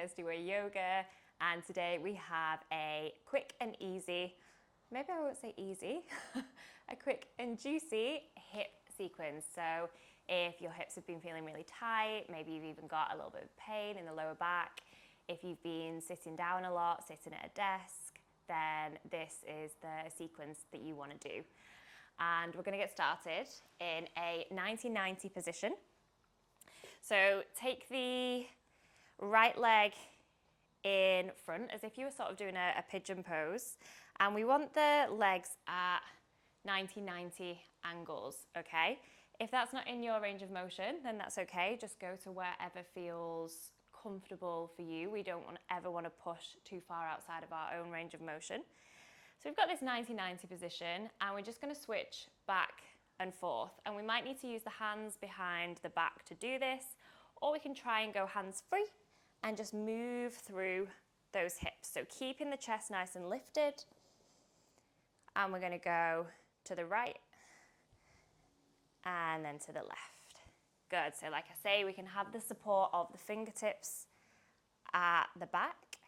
Kirstyway Yoga, and today we have a quick and easy, maybe I won't say easy, a quick and juicy hip sequence. So if your hips have been feeling really tight, maybe you've even got a little bit of pain in the lower back, if you've been sitting down a lot, sitting at a desk, then this is the sequence that you want to do. And we're going to get started in a 90-90 position. So take the right leg in front as if you were sort of doing a pigeon pose, and we want the legs at 90-90 angles, okay? If that's not in your range of motion, then that's okay. Just go to wherever feels comfortable for you. We don't ever want to push too far outside of our own range of motion. So we've got this 90-90 position, and we're just going to switch back and forth. And we might need to use the hands behind the back to do this, or we can try and go hands free and just move through those hips. So keeping the chest nice and lifted. And we're going to go to the right and then to the left. Good. So like I say, we can have the support of the fingertips at the back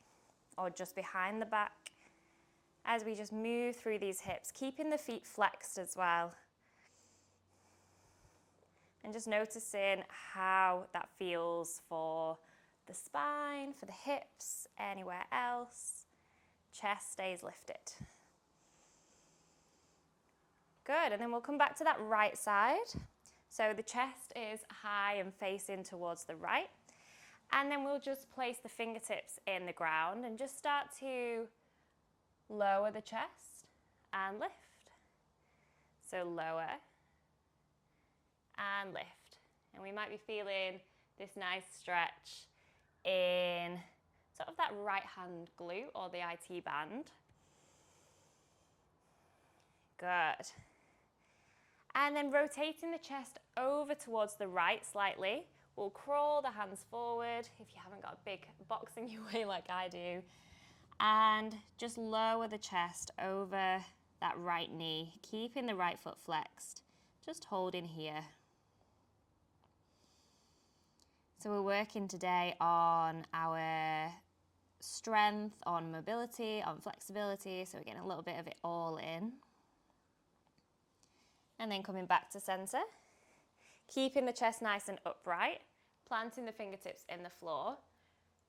or just behind the back as we just move through these hips, keeping the feet flexed as well. And just noticing how that feels for the spine, for the hips, anywhere else. Chest stays lifted. Good, and then we'll come back to that right side. So the chest is high and facing towards the right. And then we'll just place the fingertips in the ground and just start to lower the chest and lift. So lower and lift. And we might be feeling this nice stretch in sort of that right hand glute or the IT band. Good. And then rotating the chest over towards the right slightly. We'll crawl the hands forward if you haven't got a big box in your way like I do. And just lower the chest over that right knee, keeping the right foot flexed, just holding here. So we're working today on our strength, on mobility, on flexibility, so we're getting a little bit of it all in. And then coming back to center, keeping the chest nice and upright, planting the fingertips in the floor,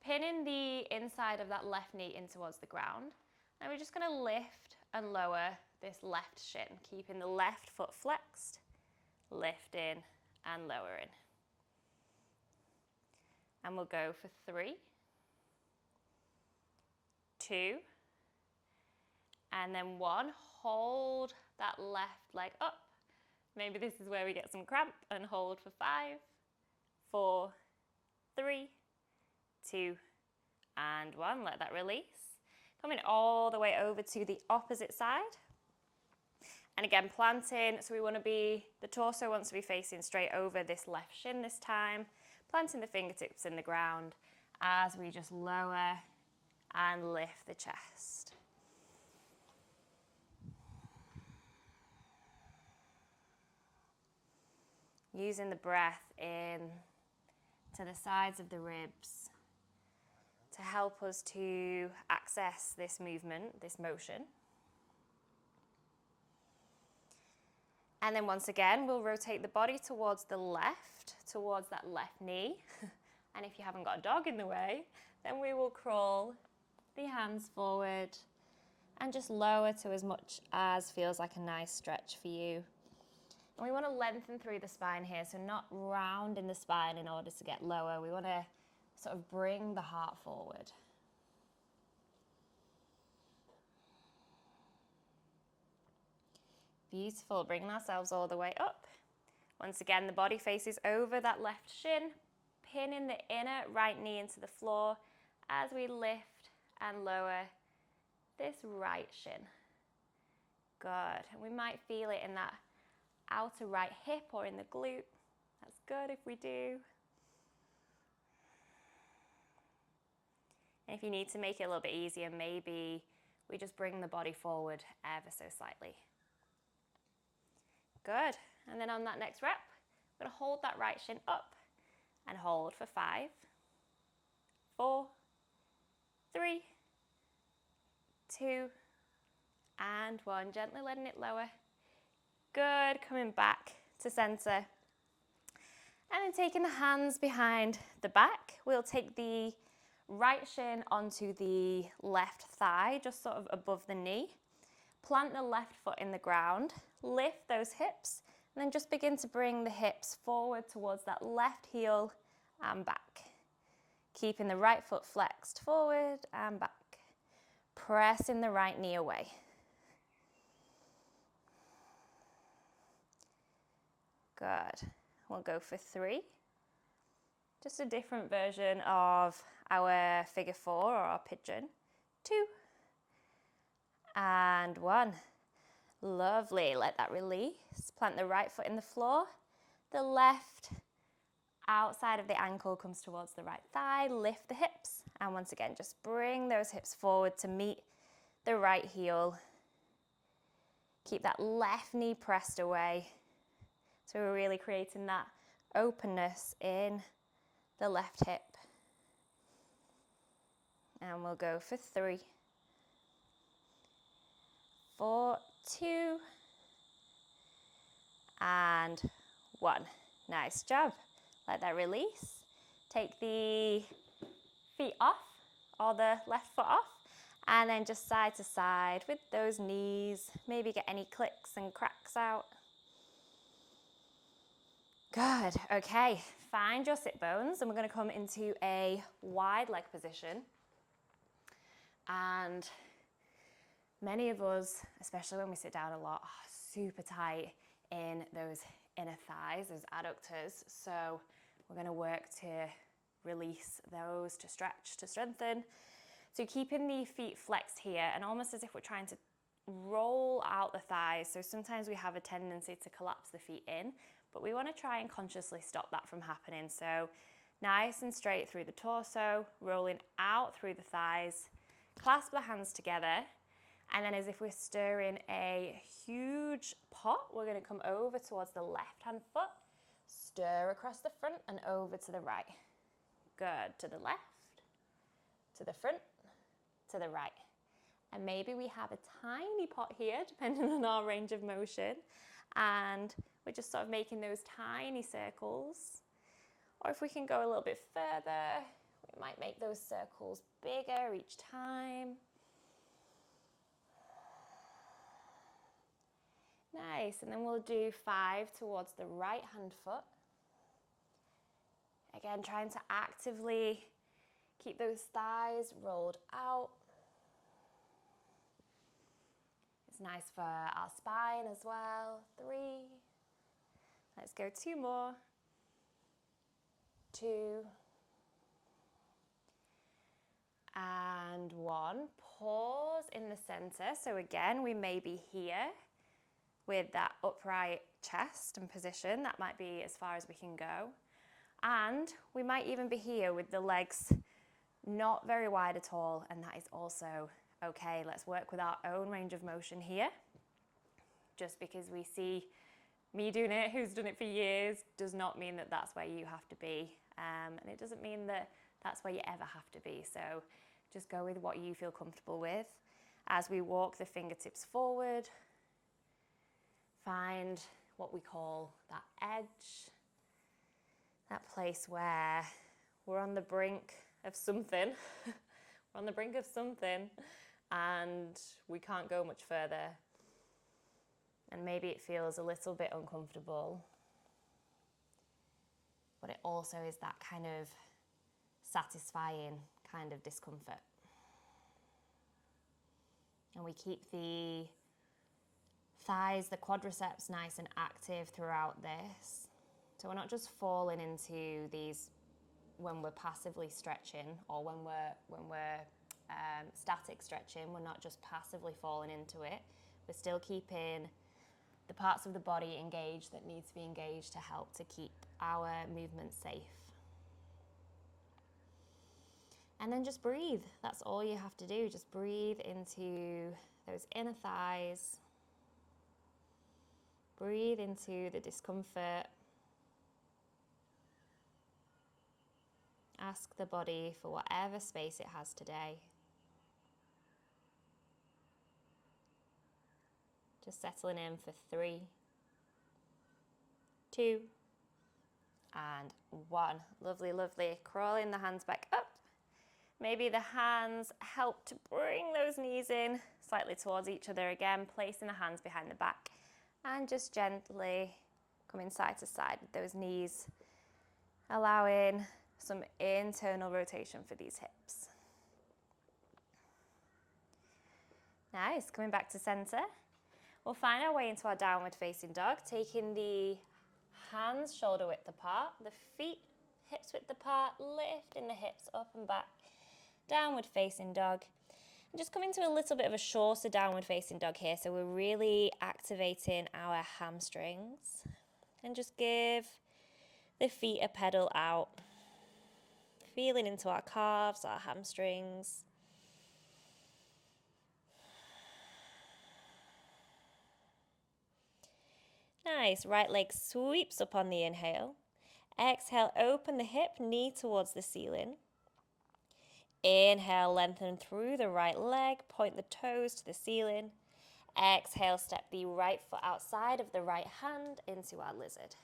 pinning the inside of that left knee in towards the ground. And we're just going to lift and lower this left shin, keeping the left foot flexed, lifting and lowering. And we'll go for 3, 2, and then 1. Hold that left leg up. Maybe this is where we get some cramp, and hold for 5, 4, 3, 2, and 1. Let that release. Coming all the way over to the opposite side. And again, planting, so we want to be, the torso wants to be facing straight over this left shin this time. Planting the fingertips in the ground as we just lower and lift the chest. Using the breath in to the sides of the ribs to help us to access this movement, this motion. And then once again, we'll rotate the body towards the left, towards that left knee. And if you haven't got a dog in the way, then we will crawl the hands forward and just lower to as much as feels like a nice stretch for you. And we want to lengthen through the spine here, so not round in the spine in order to get lower. We want to sort of bring the heart forward. Beautiful, bringing ourselves all the way up. Once again, the body faces over that left shin, pinning the inner right knee into the floor as we lift and lower this right shin. Good, and we might feel it in that outer right hip or in the glute. That's good if we do. And if you need to make it a little bit easier, maybe we just bring the body forward ever so slightly. Good. And then on that next rep, we're going to hold that right shin up and hold for 5, 4, 3, 2, and 1. Gently letting it lower. Good, coming back to center. And then taking the hands behind the back, we'll take the right shin onto the left thigh, just sort of above the knee. Plant the left foot in the ground, lift those hips, and then just begin to bring the hips forward towards that left heel and back. Keeping the right foot flexed forward and back. Pressing the right knee away. Good. We'll go for 3. Just a different version of our figure 4 or our pigeon. 2. And 1. Lovely. Let that release. Plant the right foot in the floor. The left outside of the ankle comes towards the right thigh. Lift the hips. And once again, just bring those hips forward to meet the right heel. Keep that left knee pressed away. So we're really creating that openness in the left hip. And we'll go for 3, 4, 2, and 1. Nice job. Let that release. Take the feet off, or the left foot off, and then just side to side with those knees. Maybe get any clicks and cracks out. Good. Okay, find your sit bones, and we're going to come into a wide leg position. And many of us, especially when we sit down a lot, are super tight in those inner thighs, those adductors. So we're going to work to release those, to stretch, to strengthen. So keeping the feet flexed here, and almost as if we're trying to roll out the thighs. So sometimes we have a tendency to collapse the feet in, but we want to try and consciously stop that from happening. So nice and straight through the torso, rolling out through the thighs, clasp the hands together, and then as if we're stirring a huge pot, we're going to come over towards the left hand foot, stir across the front and over to the right. Good. To the left, to the front, to the right. And maybe we have a tiny pot here, depending on our range of motion, and we're just sort of making those tiny circles. Or if we can go a little bit further, we might make those circles bigger each time. Nice, and then we'll do 5 towards the right hand foot. Again, trying to actively keep those thighs rolled out. It's nice for our spine as well. 3. Let's go 2 more. 2. And 1. Pause in the center. So again, we may be here with that upright chest and position. That might be as far as we can go. And we might even be here with the legs not very wide at all, and that is also okay. Let's work with our own range of motion here. Just because we see me doing it, who's done it for years, does not mean that that's where you have to be. And it doesn't mean that that's where you ever have to be. So just go with what you feel comfortable with. As we walk the fingertips forward, find what we call that edge, that place where we're on the brink of something. We're on the brink of something and we can't go much further. And maybe it feels a little bit uncomfortable, but it also is that kind of satisfying kind of discomfort. And we keep the thighs, the quadriceps nice and active throughout this. So we're not just falling into these when we're passively stretching, or when we're static stretching. We're not just passively falling into it. We're still keeping the parts of the body engaged that need to be engaged to help to keep our movement safe. And then just breathe. That's all you have to do. Just breathe into those inner thighs. Breathe into the discomfort. Ask the body for whatever space it has today. Just settling in for 3, 2, and 1. Lovely, lovely. Crawling the hands back up. Maybe the hands help to bring those knees in slightly towards each other again, placing the hands behind the back and just gently coming side to side with those knees, allowing some internal rotation for these hips. Nice, coming back to center. We'll find our way into our downward facing dog, taking the hands shoulder width apart, the feet hips width apart, lifting the hips up and back. Downward facing dog. And just coming to a little bit of a shorter downward facing dog here, so we're really activating our hamstrings. And just give the feet a pedal out. Feeling into our calves, our hamstrings. Nice, right leg sweeps up on the inhale. Exhale, open the hip, knee towards the ceiling. Inhale, lengthen through the right leg, point the toes to the ceiling. Exhale, step the right foot outside of the right hand into our lizard.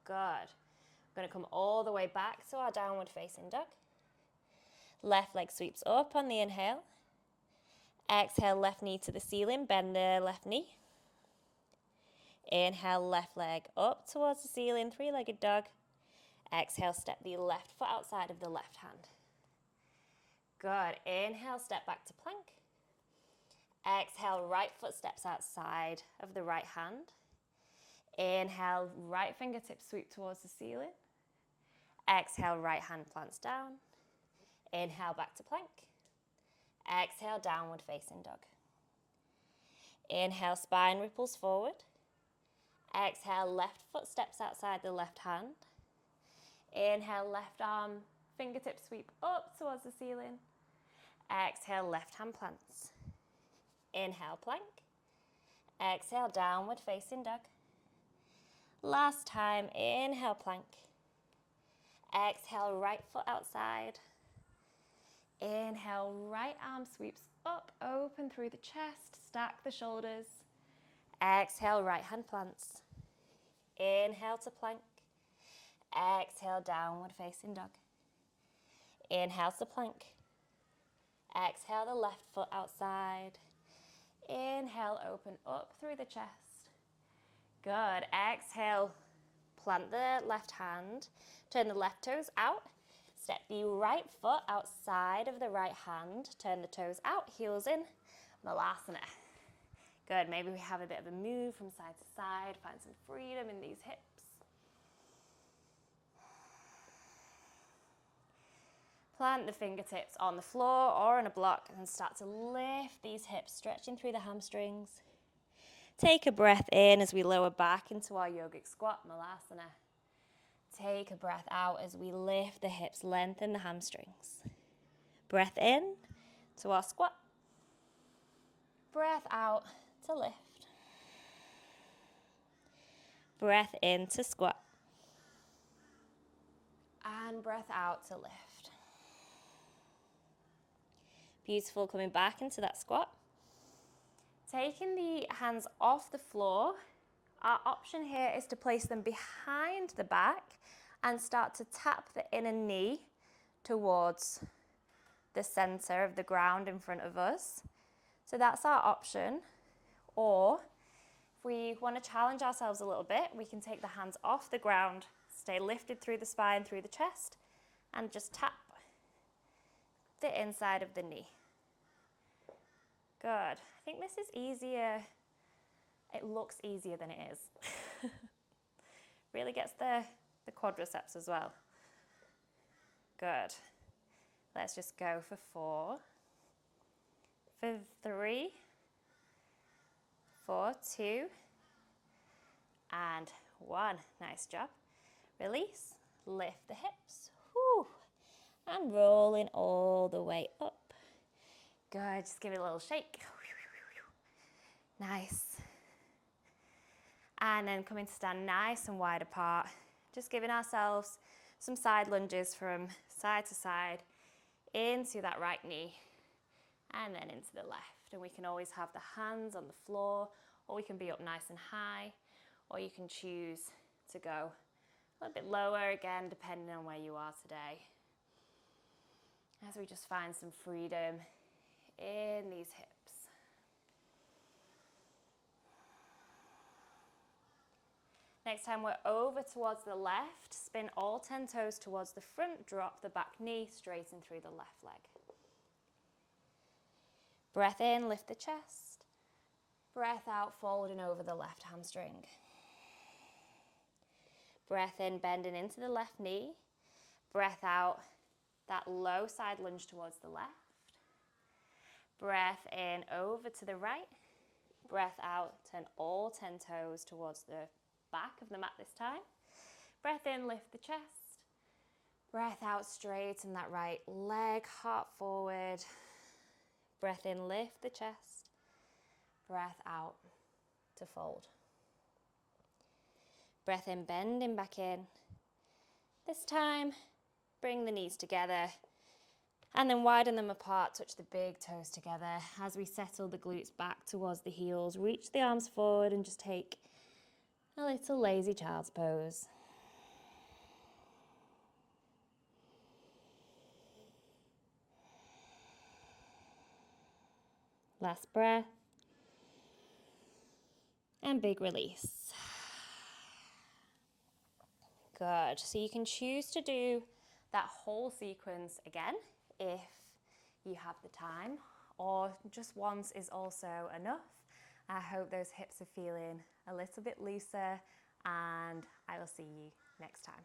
Good. We're going to come all the way back to our downward facing dog. Left leg sweeps up on the inhale. Exhale, left knee to the ceiling, bend the left knee. Inhale, left leg up towards the ceiling, three-legged dog. Exhale, step the left foot outside of the left hand. Good. Inhale, step back to plank. Exhale, right foot steps outside of the right hand. Inhale, right fingertips sweep towards the ceiling. Exhale, right hand plants down. Inhale, back to plank. Exhale, downward facing dog. Inhale, spine ripples forward. Exhale, left foot steps outside the left hand. Inhale, left arm, fingertips sweep up towards the ceiling. Exhale, left hand plants. Inhale, plank. Exhale, downward facing dog. Last time, inhale, plank. Exhale, right foot outside. Inhale, right arm sweeps up, open through the chest, stack the shoulders. Exhale, right hand plants. Inhale to plank. Exhale, downward facing dog. Inhale to plank. Exhale, the left foot outside. Inhale, open up through the chest. Good. Exhale, plant the left hand. Turn the left toes out. Step the right foot outside of the right hand. Turn the toes out, heels in. Mobilising. Good. Maybe we have a bit of a move from side to side. Find some freedom in these hips. Plant the fingertips on the floor or on a block and start to lift these hips, stretching through the hamstrings. Take a breath in as we lower back into our yogic squat, Malasana. Take a breath out as we lift the hips, lengthen the hamstrings. Breath in to our squat. Breath out to lift. Breath in to squat. And breath out to lift. Beautiful, coming back into that squat. Taking the hands off the floor, our option here is to place them behind the back and start to tap the inner knee towards the center of the ground in front of us. So that's our option. Or if we want to challenge ourselves a little bit, we can take the hands off the ground, stay lifted through the spine, through the chest, and just tap the inside of the knee. Good. I think this is easier. It looks easier than it is. Really gets the quadriceps as well. Good. Let's just go for 4, for 3, for 2, and 1. Nice job. Release. Lift the hips. Whew. And rolling all the way up. Good, just give it a little shake. Nice. And then coming to stand nice and wide apart. Just giving ourselves some side lunges from side to side into that right knee and then into the left. And we can always have the hands on the floor or we can be up nice and high, or you can choose to go a little bit lower again, depending on where you are today. As we just find some freedom in these hips. Next time we're over towards the left, spin all 10 toes towards the front, drop the back knee, straighten through the left leg. Breath in, lift the chest. Breath out, folding over the left hamstring. Breath in, bending into the left knee. Breath out, that low side lunge towards the left. Breath in, over to the right. Breath out, turn all 10 toes towards the back of the mat this time. Breath in, lift the chest. Breath out, straighten that right leg, heart forward. Breath in, lift the chest. Breath out to fold. Breath in, bending back in. This time, bring the knees together and then widen them apart, touch the big toes together. As we settle the glutes back towards the heels, reach the arms forward and just take a little lazy child's pose. Last breath. And big release. Good. So you can choose to do that whole sequence again if you have the time, or just once is also enough. I hope those hips are feeling a little bit looser, and I will see you next time.